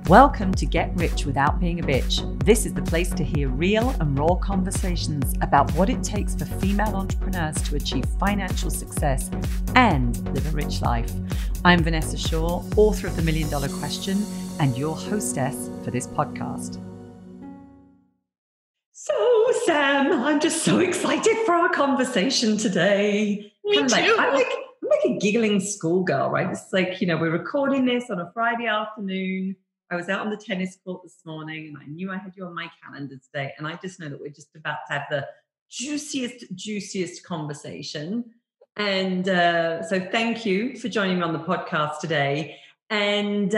Welcome to Get Rich Without Being a Bitch. This is the place to hear real and raw conversations about what it takes for female entrepreneurs to achieve financial success and live a rich life. I'm Vanessa Shaw, author of The $1 Million Question, and your hostess for this podcast. So, Sam, I'm just so excited for our conversation today. Me too. I'm like a giggling schoolgirl, right? It's like, we're recording this on a Friday afternoon. I was out on the tennis court this morning and I knew I had you on my calendar today. And I just know that we're just about to have the juiciest conversation. And so thank you for joining me on the podcast today. And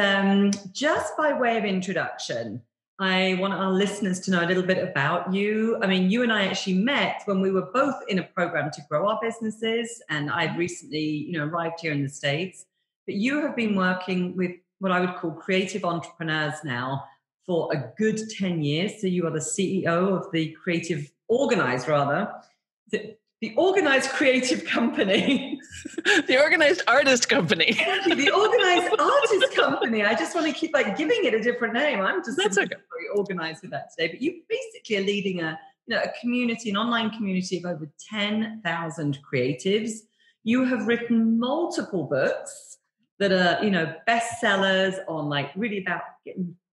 just by way of introduction, I want our listeners to know a little bit about you. I mean, you and I actually met when we were both in a program to grow our businesses. And I've recently, arrived here in the States. But you have been working with what I would call creative entrepreneurs now for a good 10 years. So you are the CEO of the organized creative company. The organized artist company. The organized artist company. I just want to keep giving it a different name. I'm just very organized with that today. But you basically are leading a community, an online community of over 10,000 creatives. You have written multiple books that are, bestsellers on really about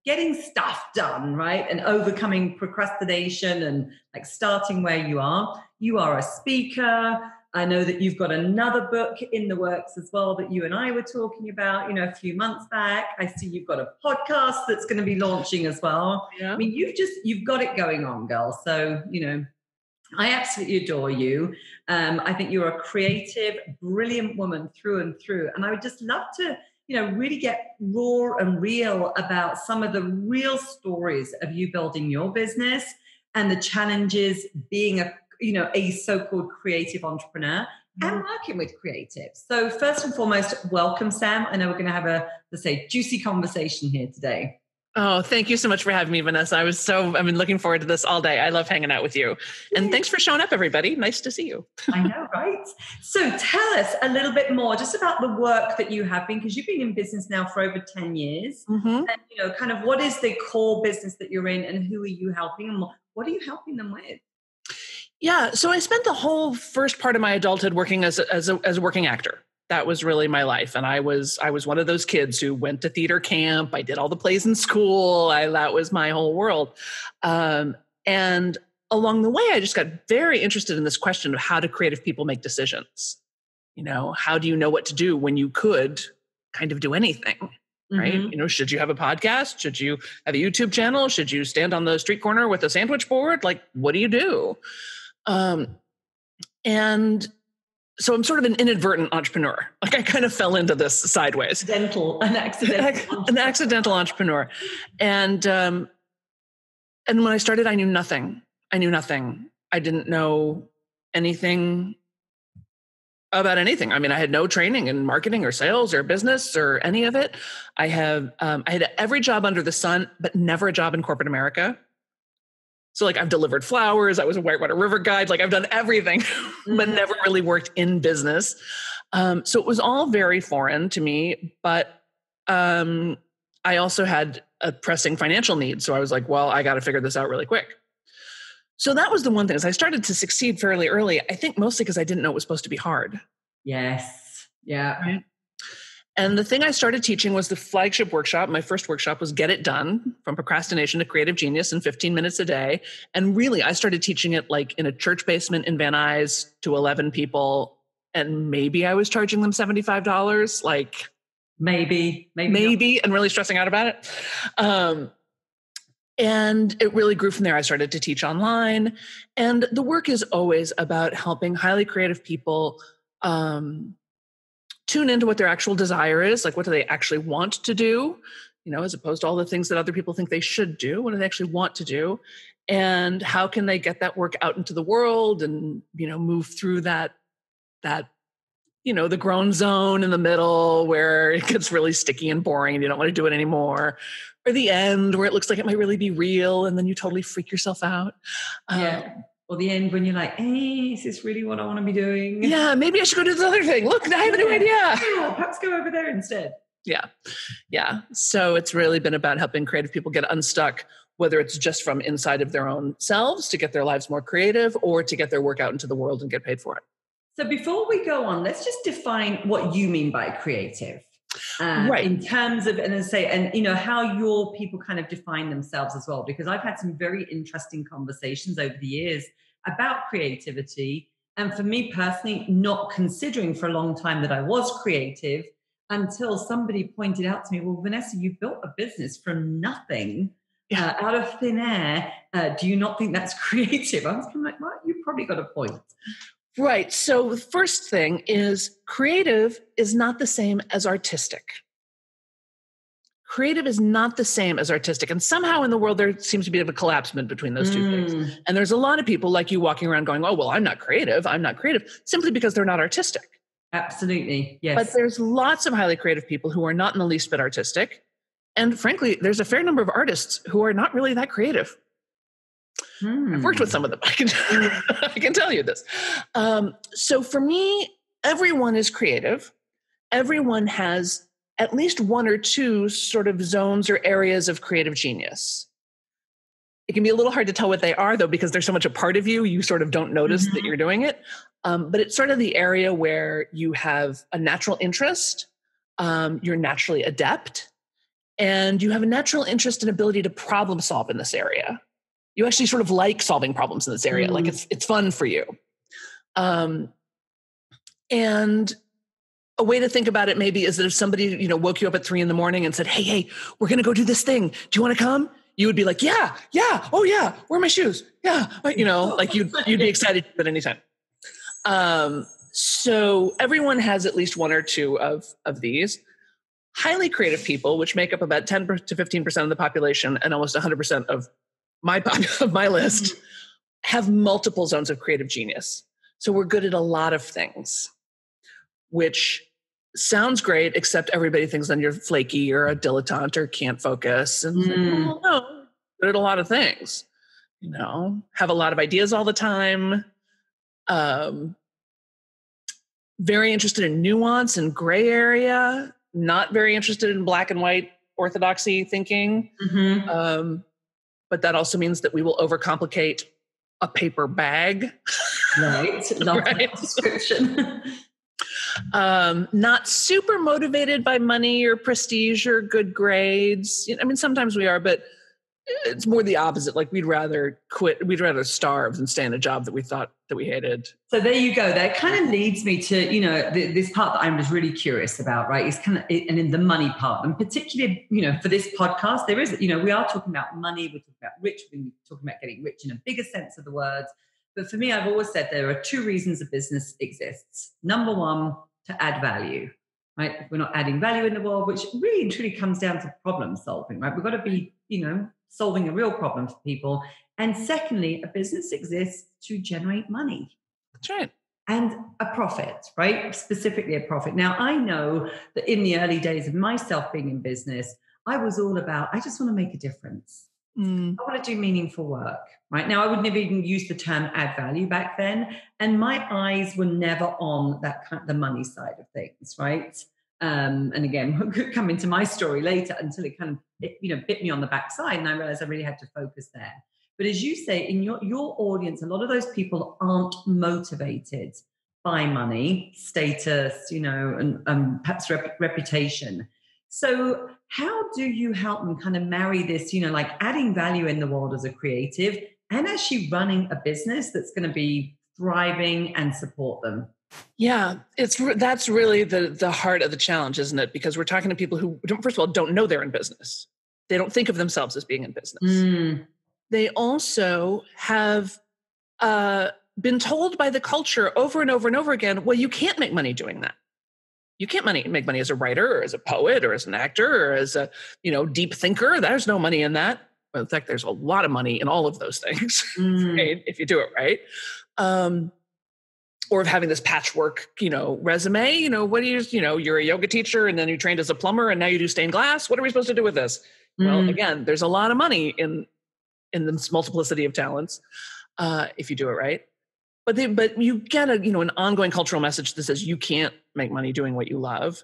getting stuff done, right? And overcoming procrastination and starting where you are. You are a speaker. I know that you've got another book in the works as well that you and I were talking about, a few months back. I see you've got a podcast that's going to be launching as well. Yeah. I mean, you've got it going on, girl. So, I absolutely adore you. I think you're a creative, brilliant woman through and through. And I would just love to, really get raw and real about some of the real stories of you building your business and the challenges being a so-called creative entrepreneur and working with creatives. So first and foremost, welcome, Sam. I know we're going to have a juicy conversation here today. Oh, thank you so much for having me, Vanessa. I've been looking forward to this all day. I love hanging out with you. And thanks for showing up, everybody. Nice to see you. I know, right? So tell us a little bit more just about the work that you have been, because you've been in business now for over 10 years. Mm-hmm. And, kind of what is the core business that you're in and who are you helping and what are you helping them with? Yeah. So I spent the whole first part of my adulthood working as a working actor. That was really my life. And I was one of those kids who went to theater camp. I did all the plays in school. That was my whole world. And along the way, I just got very interested in this question of how do creative people make decisions? How do you know what to do when you could kind of do anything? Right? Mm-hmm. Should you have a podcast? Should you have a YouTube channel? Should you stand on the street corner with a sandwich board? What do you do? And so I'm sort of an inadvertent entrepreneur. I kind of fell into this sideways. An accidental entrepreneur. And when I started, I knew nothing. I didn't know anything about anything. I mean, I had no training in marketing or sales or business or any of it. I had every job under the sun, but never a job in corporate America. So I've delivered flowers. I was a Whitewater River guide. I've done everything, but never really worked in business. So it was all very foreign to me, but I also had a pressing financial need. So I was I got to figure this out really quick. So that was the one thing is I started to succeed fairly early. I think mostly because I didn't know it was supposed to be hard. Yes. Yeah. Right? And the thing I started teaching was the flagship workshop. My first workshop was Get It Done, from procrastination to creative genius in 15 minutes a day. And really, I started teaching it in a church basement in Van Nuys to 11 people. And maybe I was charging them $75, maybe, and really stressing out about it. And it really grew from there. I started to teach online. And the work is always about helping highly creative people tune into what their actual desire is. What do they actually want to do? As opposed to all the things that other people think they should do. What do they actually want to do? And how can they get that work out into the world and, move through that, the grown zone in the middle where it gets really sticky and boring and you don't want to do it anymore, or the end where it looks like it might really be real and then you totally freak yourself out. Or the end when you're like, hey, is this really what I want to be doing? Yeah, maybe I should go do this other thing. Look, I have a new idea. Yeah, perhaps go over there instead. Yeah. Yeah. So it's really been about helping creative people get unstuck, whether it's just from inside of their own selves to get their lives more creative or to get their work out into the world and get paid for it. So before we go on, let's just define what you mean by creative. Right. In terms of, and how your people kind of define themselves as well, because I've had some very interesting conversations over the years about creativity. And for me personally, not considering for a long time that I was creative until somebody pointed out to me, well, Vanessa, you built a business from nothing. Out of thin air. Do you not think that's creative? I was kind of like, well, you probably got a point. Right. So the first thing is creative is not the same as artistic. Creative is not the same as artistic. And somehow in the world, there seems to be a collapsement between those two things. And there's a lot of people like you walking around going, oh, well, I'm not creative, simply because they're not artistic. Absolutely. Yes. But there's lots of highly creative people who are not in the least bit artistic. And frankly, there's a fair number of artists who are not really that creative. I've worked with some of them. I can tell you this. So for me, everyone is creative. Everyone has at least one or two sort of zones or areas of creative genius. It can be a little hard to tell what they are, though, because they're so much a part of you, you sort of don't notice that you're doing it. But it's sort of the area where you have a natural interest, you're naturally adept, and you have a natural interest and ability to problem solve in this area. You actually sort of like solving problems in this area. Like it's fun for you. And a way to think about it maybe is that if somebody, woke you up at 3 a.m. and said, hey, we're going to go do this thing. Do you want to come? You would be like, yeah. Oh yeah. Where are my shoes? Yeah. Like you'd be excited at any time. So everyone has at least one or two of these. Highly creative people, which make up about 10 to 15% of the population and almost 100% of my list, have multiple zones of creative genius. So we're good at a lot of things, which sounds great, except everybody thinks then you're flaky or a dilettante or can't focus. And no, good at a lot of things. Have a lot of ideas all the time. Very interested in nuance and gray area. Not very interested in black and white orthodoxy thinking. But that also means that we will overcomplicate a paper bag. Right. Love that description. Not super motivated by money or prestige or good grades. Sometimes we are, but it's more the opposite. Like we'd rather quit. We'd rather starve than stay in a job that we thought that we hated. So there you go. That kind of leads me to, this part that I'm just really curious about, right? Is kind of, and in the money part, and particularly, for this podcast, there is, we are talking about money. We're talking about rich. We're talking about getting rich in a bigger sense of the words. But for me, I've always said there are two reasons a business exists. Number one, to add value, right? If we're not adding value in the world, which really and truly comes down to problem solving, right? We've got to be, solving a real problem for people. And secondly, a business exists to generate money. That's right. And a profit, right? Specifically a profit. Now, I know that in the early days of myself being in business, I was all about, I just want to make a difference. I want to do meaningful work, right? Now, I would never even use the term add value back then. And my eyes were never on that the money side of things, right? And again, could come into my story later until it kind of, bit me on the backside. And I realized I really had to focus there. But as you say, in your audience, a lot of those people aren't motivated by money, status, and perhaps reputation. So how do you help them kind of marry this, like adding value in the world as a creative and actually running a business that's going to be thriving and support them? Yeah, that's really the heart of the challenge, isn't it? Because we're talking to people who, first of all, don't know they're in business. They don't think of themselves as being in business. They also have been told by the culture over and over and over again, well, you can't make money doing that. You can't make money as a writer or as a poet or as an actor or as a, deep thinker. There's no money in that. Well, in fact, there's a lot of money in all of those things, right? If you do it right. Or of having this patchwork, resume, what do you're a yoga teacher and then you trained as a plumber and now you do stained glass. What are we supposed to do with this? Well, again, there's a lot of money in this multiplicity of talents if you do it right. But you get an ongoing cultural message that says you can't make money doing what you love.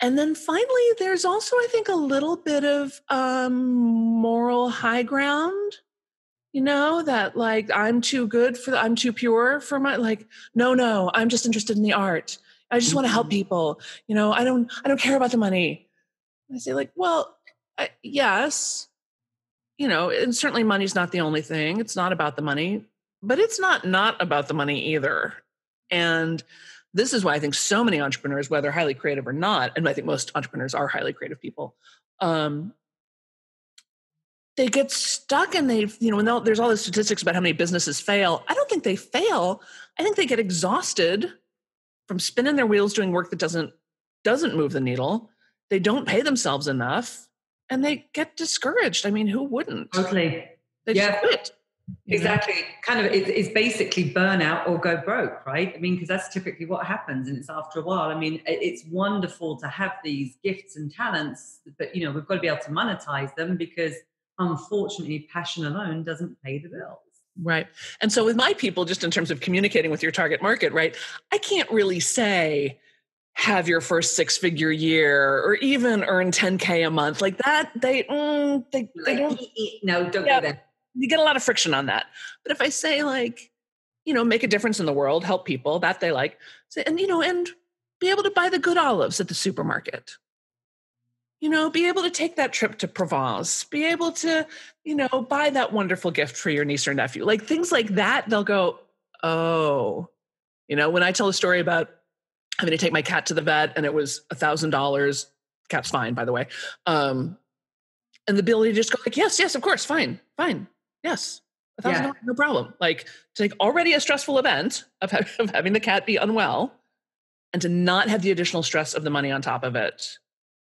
And then finally, there's also, I think, a little bit of moral high ground, that like, I'm too I'm too pure for my, like, no, I'm just interested in the art. I just want to help people. I don't care about the money. And I say like, well, yes, and certainly money's not the only thing. It's not about the money, but it's not about the money either. And this is why I think so many entrepreneurs, whether highly creative or not, and I think most entrepreneurs are highly creative people, they get stuck and there's all the statistics about how many businesses fail. I don't think they fail. I think they get exhausted from spinning their wheels doing work that doesn't move the needle. They don't pay themselves enough and they get discouraged. I mean, who wouldn't? Totally. They just quit. Exactly. Kind of, it's basically burnout or go broke, right? I mean, because that's typically what happens, and it's after a while. I mean, it's wonderful to have these gifts and talents, but we've got to be able to monetize them, because unfortunately, passion alone doesn't pay the bills. Right. And so with my people, just in terms of communicating with your target market, right, I can't really say have your first 6-figure year or even earn 10K a month like that. They don't. No, don't do that. You get a lot of friction on that. But if I say like, make a difference in the world, help people, that they like, and be able to buy the good olives at the supermarket, be able to take that trip to Provence, be able to, buy that wonderful gift for your niece or nephew, like things like that, they'll go, oh, when I tell a story about having to take my cat to the vet and it was $1,000, cat's fine, by the way. And the ability to just go like, yes, of course, fine. Yes. $1,000, no problem. Like, to take already a stressful event of having the cat be unwell and to not have the additional stress of the money on top of it,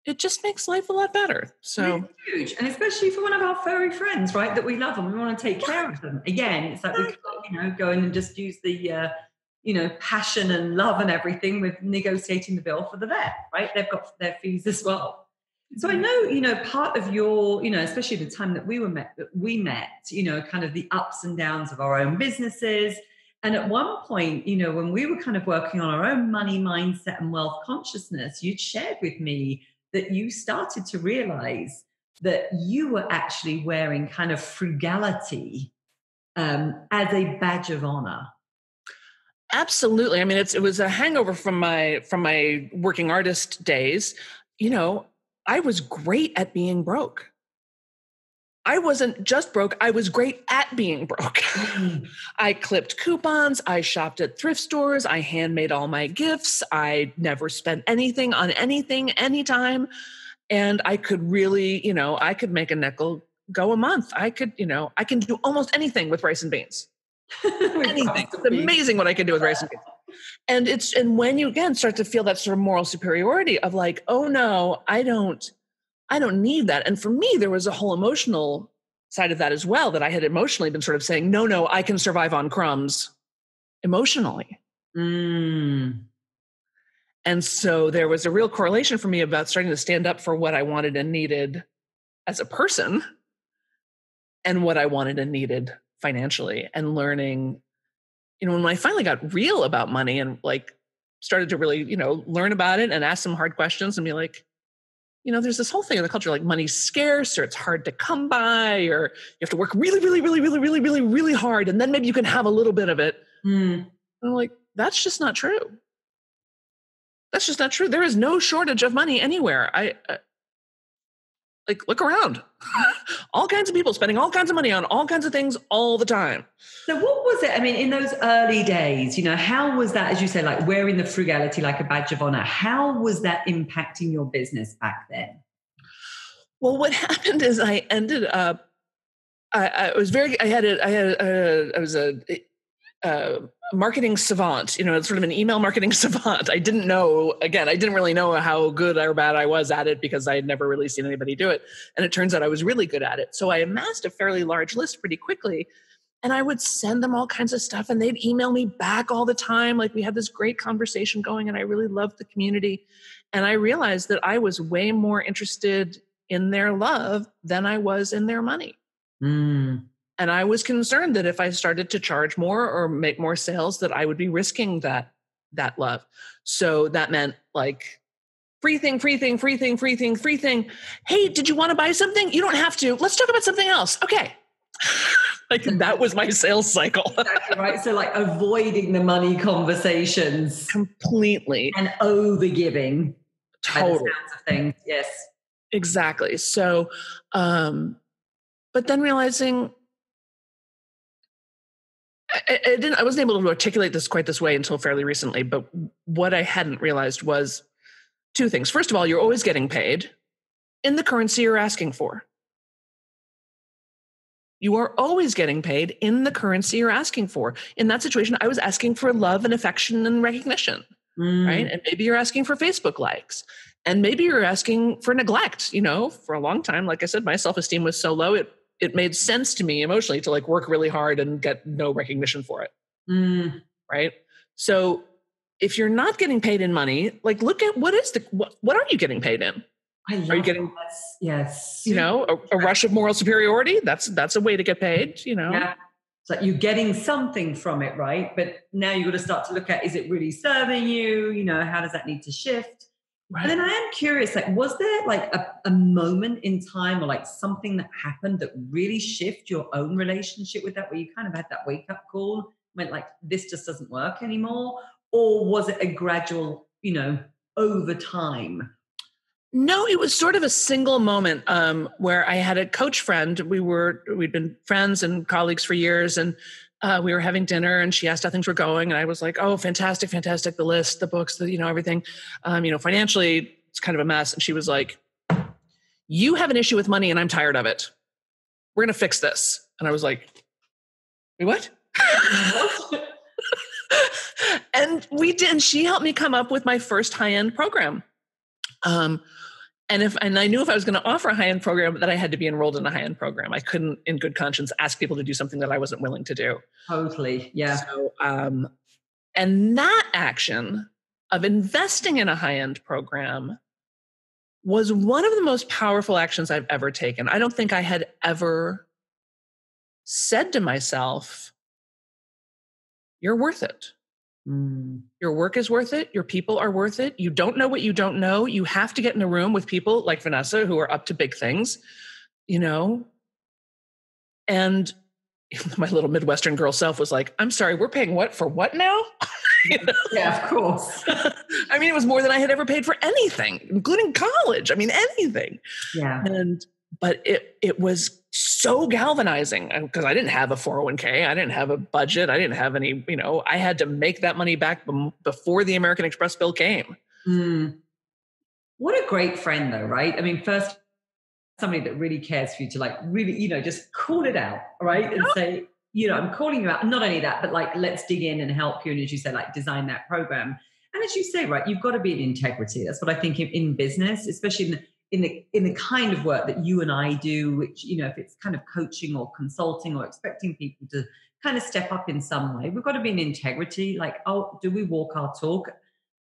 it just makes life a lot better. So it's huge. And especially for one of our furry friends, right, that we love and we want to take care of them. Again, it's like we can't, go in and just use the, passion and love and everything with negotiating the bill for the vet, right? They've got their fees as well. So I know, part of your, especially the time that we met, kind of the ups and downs of our own businesses. And at one point, when we were kind of working on our own money mindset and wealth consciousness, you'd shared with me that you started to realize that you were actually wearing kind of frugality as a badge of honor. Absolutely. I mean, it was a hangover from my working artist days. I was great at being broke. I wasn't just broke. I was great at being broke. I clipped coupons. I shopped at thrift stores. I handmade all my gifts. I never spent anything on anything, anytime. And I could really, I could make a nickel go a month. I could, I can do almost anything with rice and beans. Anything. It's amazing what I can do with rice and beans. And when you again start to feel that sort of moral superiority of like, oh no, I don't need that. And for me, there was a whole emotional side of that as well, that I had emotionally been sort of saying, no, I can survive on crumbs emotionally. And so there was a real correlation for me about starting to stand up for what I wanted and needed as a person and what I wanted and needed financially, and learning, when I finally got real about money and like started to really, learn about it and ask some hard questions and be like, there's this whole thing in the culture, like money's scarce or it's hard to come by, or you have to work really, really, really, really, really, really, really hard. And then maybe you can have a little bit of it. And I'm like, that's just not true. That's just not true. There is no shortage of money anywhere. Like, look around. All kinds of people spending all kinds of money on all kinds of things all the time. So what was it? I mean, in those early days, how was that, as you said, like wearing the frugality like a badge of honor? How was that impacting your business back then? Well, what happened is I ended up, I was a marketing savant, sort of an email marketing savant. I didn't really know how good or bad I was at it because I had never really seen anybody do it. And it turns out I was really good at it. So I amassed a fairly large list pretty quickly, and I would send them all kinds of stuff and they'd email me back all the time. Like, we had this great conversation going and I really loved the community. And I realized that I was way more interested in their love than I was in their money. And I was concerned that if I started to charge more or make more sales, that I would be risking that love. So that meant like free thing, free thing, free thing, free thing, free thing. Hey, did you want to buy something? You don't have to. Let's talk about something else. Okay. Like that was my sales cycle. Exactly right. So like avoiding the money conversations completely and over-giving. Totally. Of things. Yes. Exactly. So, but then realizing I wasn't able to articulate this quite this way until fairly recently, but what I hadn't realized was two things. First of all, you're always getting paid in the currency you're asking for. You are always getting paid in the currency you're asking for. In that situation, I was asking for love and affection and recognition, right? And maybe you're asking for Facebook likes, and maybe you're asking for neglect. You know, for a long time, like I said, my self-esteem was so low, it made sense to me emotionally to like work really hard and get no recognition for it, right? So if you're not getting paid in money, like look at what are you getting paid in? Are you getting, yes, you know, a rush of moral superiority? That's a way to get paid, you know? Yeah. It's like you're getting something from it, right? But now you've got to start to look at, is it really serving you? You know, how does that need to shift? Right. And then I am curious, like, was there like a moment in time or like something that happened that really shifted your own relationship with that, where you kind of had that wake up call, went like, this just doesn't work anymore? Or was it a gradual, you know, over time? No, it was sort of a single moment where I had a coach friend. We'd been friends and colleagues for years, and we were having dinner, and she asked how things were going, and I was like, "Oh, fantastic, fantastic! The list, the books, the everything. Financially, it's kind of a mess." And she was like, "You have an issue with money, and I'm tired of it. We're going to fix this." And I was like, "Wait, what?" And we did. And she helped me come up with my first high-end program. And I knew if I was going to offer a high-end program that I had to be enrolled in a high-end program. I couldn't, in good conscience, ask people to do something that I wasn't willing to do. Totally, yeah. So, and that action of investing in a high-end program was one of the most powerful actions I've ever taken. I don't think I had ever said to myself, "You're worth it. Your work is worth it. Your people are worth it. You don't know what you don't know. You have to get in a room with people like Vanessa who are up to big things, And my little Midwestern girl self was like, "I'm sorry, we're paying what for what now?" Yeah, of course. I mean, it was more than I had ever paid for anything, including college. I mean, anything. Yeah. But it was so galvanizing because I didn't have a 401k. I didn't have a budget. I didn't have any, I had to make that money back before the American Express bill came. What a great friend though, right? I mean, first, somebody that really cares for you to like really, just call it out, right? And say, I'm calling you out. And not only that, but like, let's dig in and help you. And as you say, like design that program. And as you say, right, you've got to be in integrity. That's what I think in business, especially in the kind of work that you and I do, which, if it's kind of coaching or consulting or expecting people to kind of step up in some way, we've got to be in integrity. Like, do we walk our talk?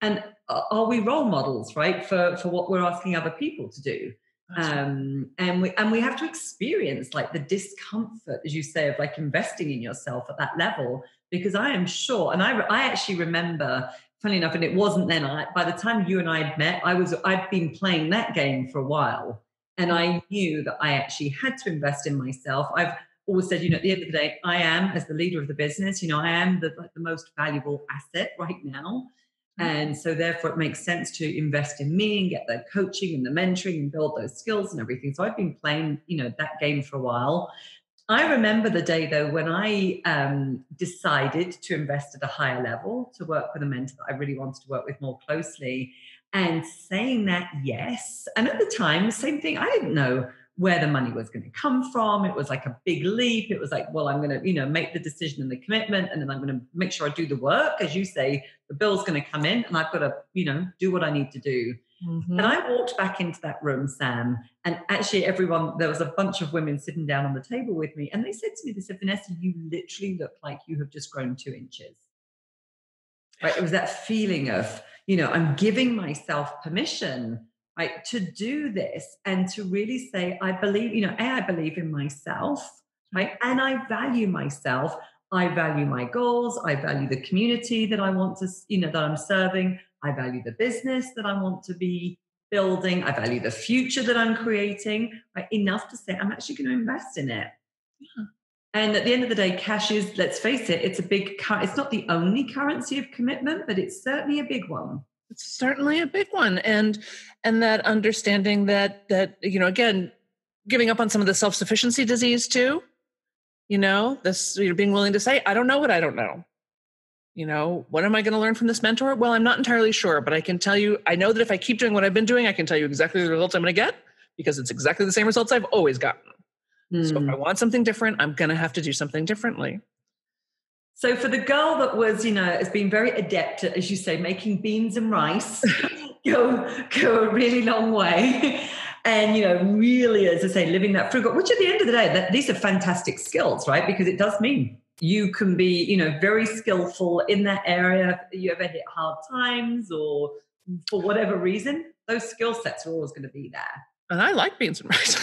And are we role models, right, for what we're asking other people to do? And we have to experience like the discomfort, as you say, of like investing in yourself at that level, because I am sure, and I actually remember, funny enough, and it wasn't then, by the time you and I had met, I'd been playing that game for a while, and I knew that I actually had to invest in myself. I've always said, at the end of the day, I am, as the leader of the business, I am the most valuable asset right now. And so therefore it makes sense to invest in me and get the coaching and the mentoring and build those skills and everything. So I've been playing, that game for a while. I remember the day though, when I decided to invest at a higher level to work with a mentor that I really wanted to work with more closely, and saying that yes. And at the time, same thing, I didn't know where the money was going to come from. It was like a big leap. It was like, well, I'm going to, make the decision and the commitment, and then I'm going to make sure I do the work. As you say, the bill's going to come in and I've got to, do what I need to do. And I walked back into that room, Sam, and actually there was a bunch of women sitting down on the table with me, and they said to me, Vanessa, you literally look like you have just grown 2 inches. Right? It was that feeling of, I'm giving myself permission, right, to do this and to really say, I believe, I believe in myself, right? And I value myself. I value my goals. I value the community that I want to, that I'm serving. I value the business that I want to be building. I value the future that I'm creating, right? Enough to say I'm actually going to invest in it. Yeah. And at the end of the day, cash is, let's face it, it's it's not the only currency of commitment, but it's certainly a big one. It's certainly a big one. And that understanding that, again, giving up on some of the self-sufficiency disease too, this, being willing to say, I don't know what I don't know. What am I going to learn from this mentor? Well, I'm not entirely sure, but I can tell you, I know that if I keep doing what I've been doing, I can tell you exactly the results I'm going to get because it's exactly the same results I've always gotten. So if I want something different, I'm going to have to do something differently. So for the girl that was, has been very adept at, as you say, making beans and rice go a really long way. And, really, as I say, living that frugal, which at the end of the day, these are fantastic skills, right? Because it does mean you can be, very skillful in that area. If you ever hit hard times or for whatever reason, those skill sets are always going to be there. And I like beans and rice.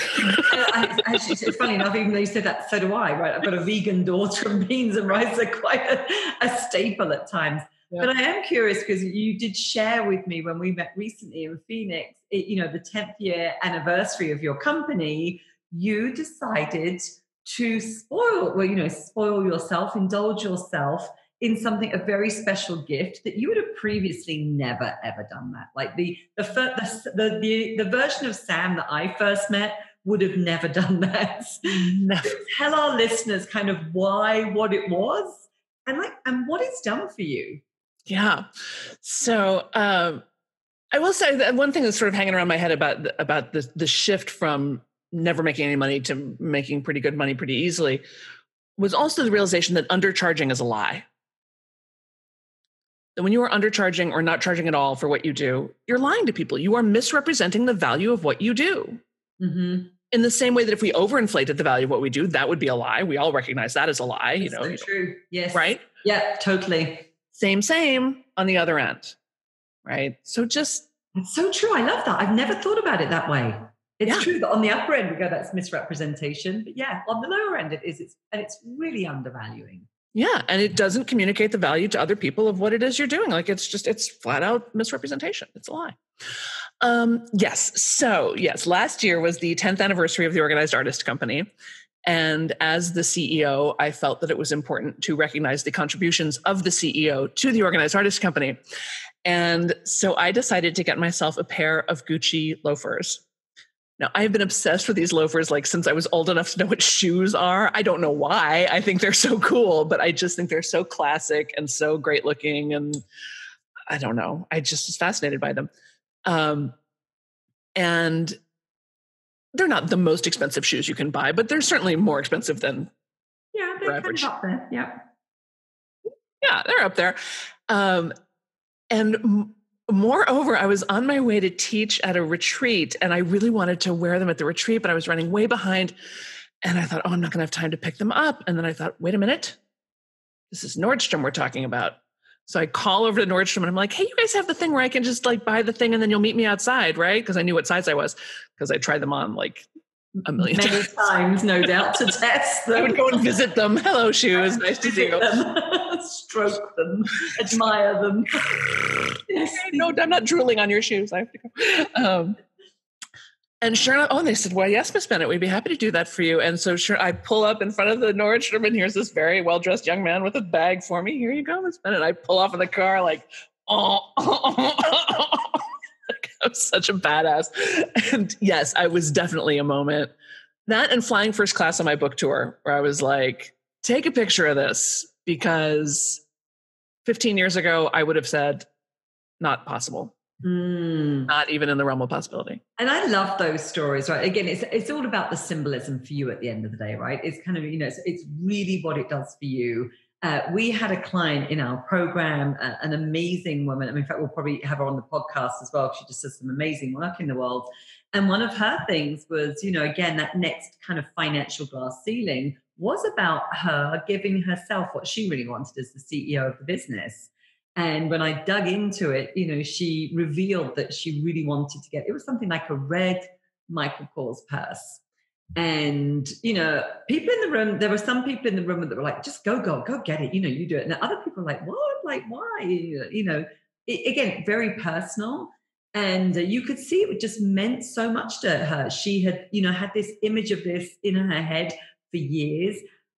Actually, it's funny enough, even though you said that, so do I, right? I've got a vegan daughter and beans and rice are quite a staple at times. Yeah. But I am curious because you did share with me when we met recently in Phoenix, the 10th year anniversary of your company, you decided to spoil yourself, indulge yourself in something, a very special gift that you would have previously never, ever done that. Like the version of Sam that I first met would have never done that. Never. Tell our listeners kind of what it was and what it's done for you. Yeah. So I will say that one thing that's sort of hanging around my head about the shift from never making any money to making pretty good money pretty easily was also the realization that undercharging is a lie. That when you are undercharging or not charging at all for what you do, you're lying to people. You are misrepresenting the value of what you do. Mm-hmm. In the same way that if we overinflated the value of what we do, that would be a lie. We all recognize that as a lie. That's so true. Yes. Right? Yeah, totally. Same on the other end. Right? So it's so true. I love that. I've never thought about it that way. It's true that on the upper end we go, that's misrepresentation. But yeah, on the lower end it's really undervaluing. Yeah. And it doesn't communicate the value to other people of what it is you're doing. Like it's flat out misrepresentation. It's a lie. Yes. So yes, last year was the 10th anniversary of the Organized Artist Company. And as the CEO, I felt that it was important to recognize the contributions of the CEO to the Organized Artist Company. And so I decided to get myself a pair of Gucci loafers. Now, I've been obsessed with these loafers since I was old enough to know what shoes are. I don't know why. I think they're so cool, but I just think they're so classic and so great looking. And I don't know. I just was fascinated by them. And they're not the most expensive shoes you can buy, but they're certainly more expensive than they're average. Kind of up there. Yeah. Yeah, they're up there. And moreover, I was on my way to teach at a retreat and I really wanted to wear them at the retreat, but I was running way behind. And I thought, I'm not going to have time to pick them up. And then I thought, wait a minute, this is Nordstrom we're talking about. So I call over to Nordstrom and I'm like, hey, you guys have the thing where I can just buy the thing and then you'll meet me outside, right? Because I knew what size I was because I tried them on a million times, no doubt, to test them. I would go and visit them. Hello, shoes. Nice to see you. Stroke them, admire them. Yes. No, I'm not drooling on your shoes. I have to go. And sure enough, they said, well, yes, Miss Bennett, we'd be happy to do that for you. And so sure, I pull up in front of the Nordstrom and here's this very well-dressed young man with a bag for me. Here you go, Miss Bennett. I pull off in the car I'm such a badass. And yes, I was definitely a moment. That and flying first class on my book tour where I was like, take a picture of this because 15 years ago, I would have said, not possible. Not even in the realm of possibility. And I love those stories, right? Again, it's all about the symbolism for you at the end of the day, right? It's kind of, it's really what it does for you. We had a client in our program, an amazing woman. I mean, in fact, we'll probably have her on the podcast as well. She just does some amazing work in the world. And one of her things was, again, that next kind of financial glass ceiling was about her giving herself what she really wanted as the CEO of the business. And when I dug into it, she revealed that she really wanted to get, it was something like a red Michael Kors purse. And, people in the room, there were some people in the room that were like, just go get it. You do it. And other people were like, what? Like, why? Again, very personal. And you could see it just meant so much to her. She had, had this image of this in her head for years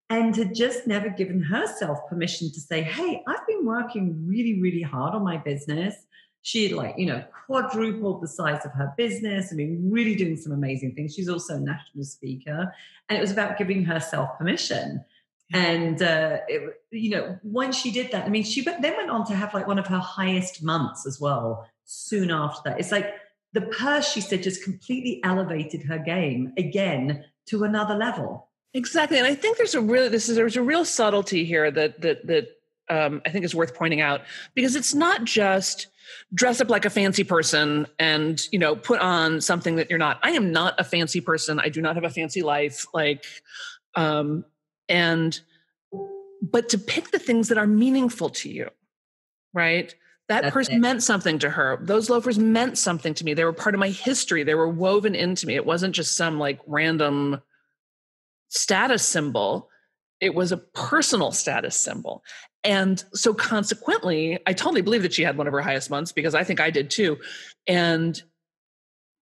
and had just never given herself permission to say, hey, I've been working really, really hard on my business. She had quadrupled the size of her business. I mean, really doing some amazing things. She's also a national speaker. And it was about giving herself permission. And, once she did that, I mean, she then went on to have one of her highest months as well soon after that. It's like the purse, she said, just completely elevated her game again to another level. Exactly. And I think there's a real subtlety here that I think is worth pointing out, because it's not just dress up like a fancy person and, put on something that you're not. I am not a fancy person. I do not have a fancy life. But to pick the things that are meaningful to you, right? That person meant something to her. Those loafers meant something to me. They were part of my history. They were woven into me. It wasn't just some random status symbol. It was a personal status symbol. And so consequently, I totally believe that she had one of her highest months, because I think I did too. And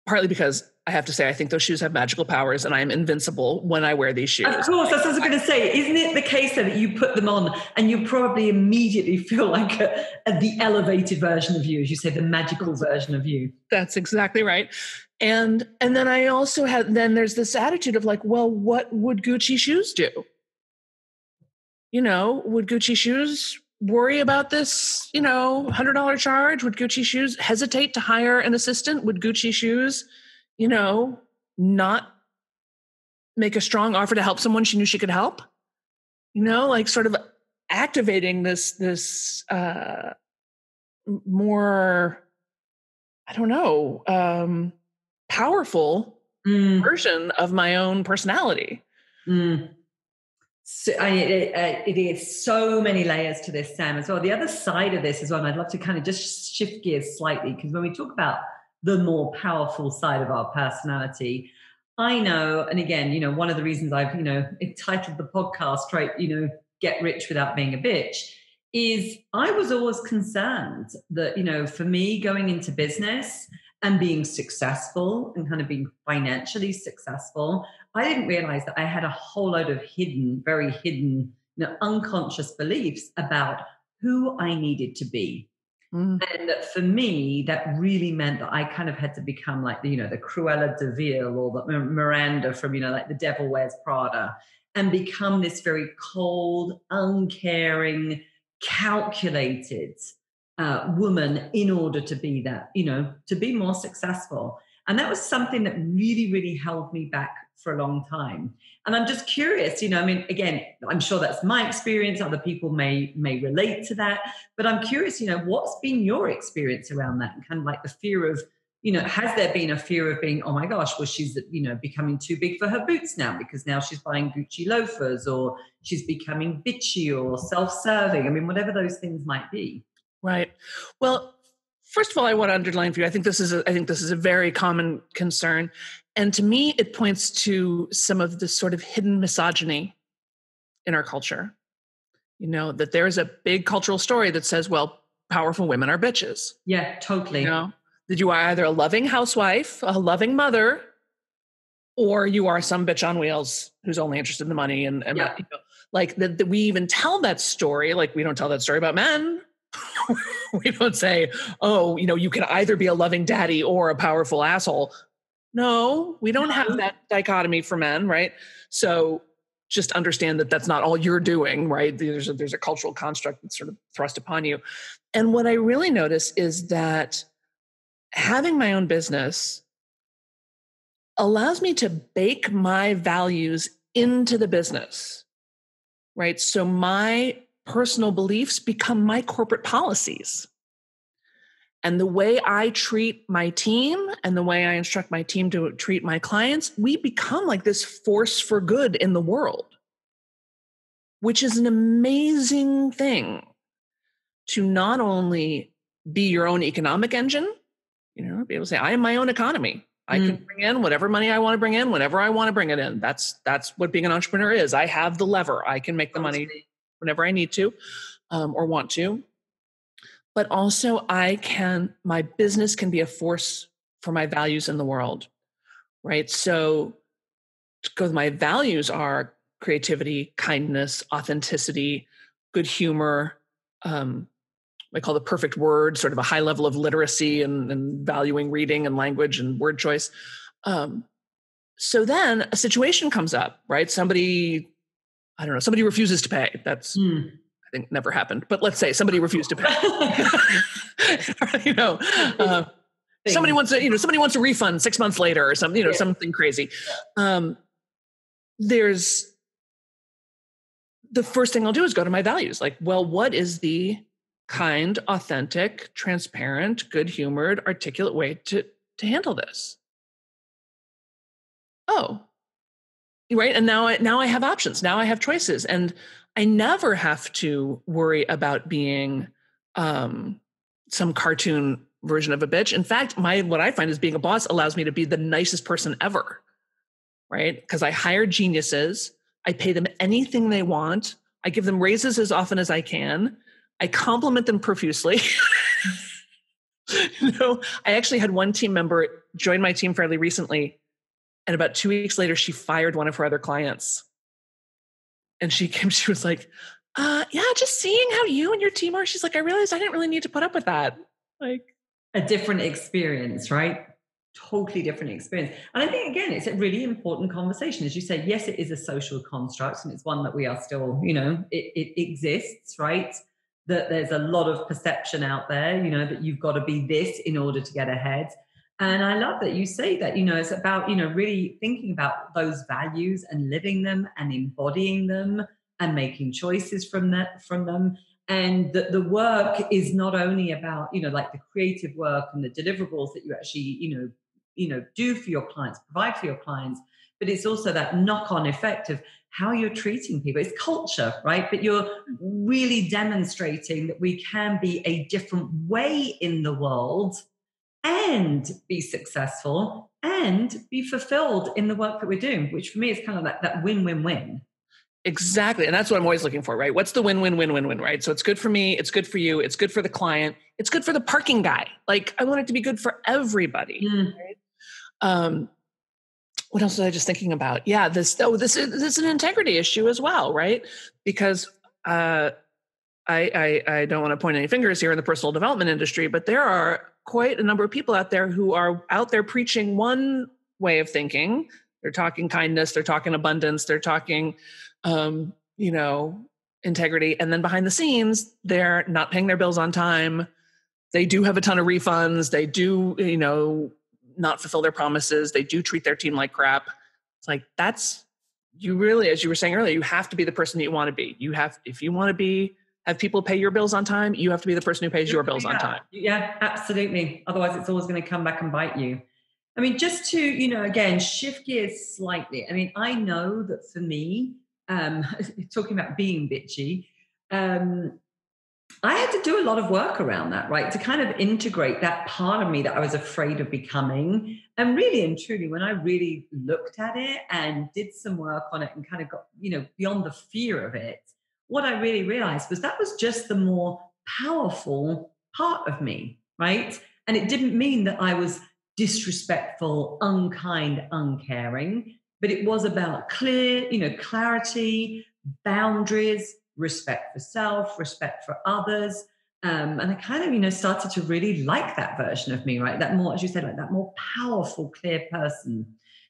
partly because I have to say, I think those shoes have magical powers and I am invincible when I wear these shoes. Of course, that's what I was going to say. Isn't it the case that you put them on and you probably immediately feel like the elevated version of you, as you say, the magical version of you? That's exactly right. And then I also there's this attitude of well, what would Gucci shoes do? Would Gucci shoes worry about this, $100 charge? Would Gucci shoes hesitate to hire an assistant? Would Gucci shoes, not make a strong offer to help someone she knew she could help? Sort of activating this more, I don't know, powerful version of my own personality. So, it is so many layers to this, Sam, as well. The other side of this as well, and I'd love to kind of just shift gears slightly, because when we talk about the more powerful side of our personality, I know, and again, one of the reasons I've, entitled the podcast, right, Get Rich Without Being a Bitch, is I was always concerned that, for me going into business and being successful and kind of being financially successful, I didn't realize that I had a whole load of very hidden, unconscious beliefs about who I needed to be. And for me, that really meant that I kind of had to become the Cruella de Vil or the Miranda from, The Devil Wears Prada, and become this very cold, uncaring, calculated woman in order to be that, to be more successful. And that was something that really, really held me back for a long time. And I'm just curious, again, I'm sure that's my experience. Other people may relate to that, but I'm curious, what's been your experience around that? And kind of the fear of, has there been a fear of being, oh my gosh, well, she's, becoming too big for her boots now because now she's buying Gucci loafers, or she's becoming bitchy or self-serving. I mean, whatever those things might be. Right. Well, first of all, I want to underline for you, I think this is a very common concern. And to me, it points to some of the sort of hidden misogyny in our culture. That there's a big cultural story that says, well, powerful women are bitches. Yeah, totally. That you are either a loving housewife, a loving mother, or you are some bitch on wheels who's only interested in the money. And yeah. That we even tell that story. We don't tell that story about men. We don't say, oh, you can either be a loving daddy or a powerful asshole. No, we don't have that dichotomy for men, right? So just understand that that's not all you're doing, right? There's a cultural construct that's sort of thrust upon you. And what I really notice is that having my own business allows me to bake my values into the business, right? So my personal beliefs become my corporate policies. And the way I treat my team and the way I instruct my team to treat my clients, we become this force for good in the world, which is an amazing thing to not only be your own economic engine, be able to say, I am my own economy. I can bring in whatever money I want to bring in, whenever I want to bring it in. That's what being an entrepreneur is. I have the lever. I can make the money whenever I need to or want to. but also my business can be a force for my values in the world, right? So because my values are creativity, kindness, authenticity, good humor, I call the perfect word, sort of a high level of literacy and valuing reading and language and word choice. So then a situation comes up, right? Somebody refuses to pay. That's, I think, never happened. But let's say somebody refused to pay. Somebody wants a refund 6 months later or something, something crazy. There's the first thing I'll do is go to my values. Like, well, what is the kind, authentic, transparent, good-humored, articulate way to handle this? Oh, right. And now I have options. Now I have choices, and I never have to worry about being some cartoon version of a bitch. In fact, what I find is being a boss allows me to be the nicest person ever, right? Because I hire geniuses. I pay them anything they want. I give them raises as often as I can. I compliment them profusely. I actually had one team member join my team fairly recently, and about 2 weeks later, she fired one of her other clients. And she was like, just seeing how you and your team are. She's like, I realized I didn't really need to put up with that. Like a different experience, right? Totally different experience. And I think, again, it's a really important conversation. As you say, yes, it is a social construct, and it's one that we are still, it exists, right? That there's a lot of perception out there, that you've got to be this in order to get ahead. And I love that you say that, it's about, really thinking about those values and living them and embodying them and making choices from them. And the work is not only about, like the creative work and the deliverables that you actually, do for your clients, provide for your clients, but it's also that knock-on effect of how you're treating people. It's culture, right? But you're really demonstrating that we can be a different way in the world and be successful and be fulfilled in the work that we're doing, which for me is kind of that win-win-win. Exactly. And that's what I'm always looking for, right? What's the win-win-win-win-win, right? So it's good for me, it's good for you, it's good for the client, it's good for the parking guy. Like, I want it to be good for everybody. Right? What else was I just thinking about? Yeah, this is an integrity issue as well, right? Because I don't want to point any fingers here in the personal development industry, but there are quite a number of people out there who are out there preaching one way of thinking. They're talking kindness, they're talking abundance, they're talking, integrity. And then behind the scenes, they're not paying their bills on time. They do have a ton of refunds. They do, not fulfill their promises. They do treat their team like crap. It's like, you really, as you were saying earlier, you have to be the person that you want to be. If you want to have people pay your bills on time, you have to be the person who pays your bills on time. Yeah, absolutely. Otherwise, it's always going to come back and bite you. I mean, just to, again, shift gears slightly. I mean, I know that for me, talking about being bitchy, I had to do a lot of work around that, right? To kind of integrate that part of me that I was afraid of becoming. And really and truly, when I really looked at it and did some work on it and kind of got, beyond the fear of it, what I really realized was that was just the more powerful part of me, right? And it didn't mean that I was disrespectful, unkind, uncaring, but it was about clarity, boundaries, respect for self, respect for others. And I kind of, started to really like that version of me, right? That more, as you said, like that more powerful, clear person.